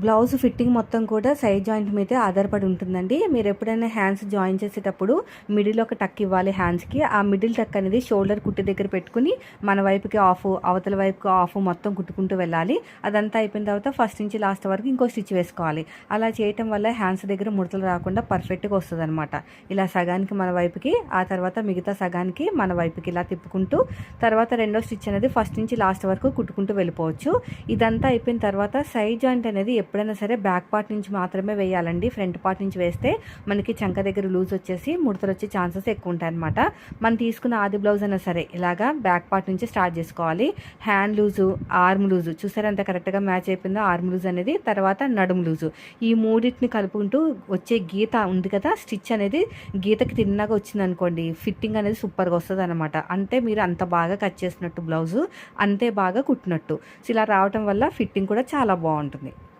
Blouse fitting మొత్తం కూడా side joint మీదే ఆధారపడి ఉంటుందండి. మీరు ఎప్పుడైనా హ్యాండ్స్ జాయిన్ చేసేటప్పుడు మిడిల్ ఒక టక్ ఇవ్వాలి హ్యాండ్స్కి. ఆ మిడిల్ టక్ అనేది షోల్డర్ కుట్టు దగ్గర పెట్టుకుని మన వైపుకి ఆఫ్, అవతల వైపుకి ఆఫ్ మొత్తం కుట్టుకుంటూ వెళ్ళాలి. అదంతా అయిపోయిన తర్వాత ఫస్ట్ నుంచి లాస్ట్ వరకు ఇంకో స్టిచ్ వేసుకోవాలి. అలా చేయటం వల్ల హ్యాండ్స్ దగ్గర ముడతలు రాకుండా పర్ఫెక్ట్గా వస్తుంది అనమాట. ఇలా సగానికి మన వైపుకి, ఆ తర్వాత మిగతా సగానికి మన వైపుకి ఇలా తిప్పుకుంటూ తర్వాత రెండో స్టిచ్ అనేది ఫస్ట్ నుంచి లాస్ట్ వరకు కుట్టుకుంటూ వెళ్ళిపోవచ్చు. ఇదంతా అయిపోయిన తర్వాత సైడ్ జాయింట్ అనేది ఎప్పుడైనా సరే బ్యాక్ పార్ట్ నుంచి మాత్రమే వేయాలండి. ఫ్రంట్ పార్ట్ నుంచి వేస్తే మనకి చంక దగ్గర లూజ్ వచ్చేసి ముడతలు వచ్చే ఛాన్సెస్ ఎక్కువ ఉంటాయి అనమాట. మనం తీసుకున్న ఆది బ్లౌజ్ అయినా సరే ఇలాగా బ్యాక్ పార్ట్ నుంచి స్టార్ట్ చేసుకోవాలి. హ్యాండ్ లూజు, ఆర్మ్ లూజు చూసారా ఎంత కరెక్ట్గా మ్యాచ్ అయిపోయిందో. ఆర్మ్ లూజ్ అనేది, తర్వాత నడుము లూజు, ఈ మూడింటిని కలుపుకుంటూ వచ్చే గీత ఉంది కదా, స్టిచ్ అనేది గీతకి తిన్నగా వచ్చింది అనుకోండి, ఫిట్టింగ్ అనేది సూపర్గా వస్తుంది అనమాట. అంటే మీరు అంత బాగా కట్ చేసినట్టు బ్లౌజు, అంతే బాగా కుట్టినట్టు. ఇలా రావటం వల్ల ఫిట్టింగ్ కూడా చాలా బాగుంటుంది.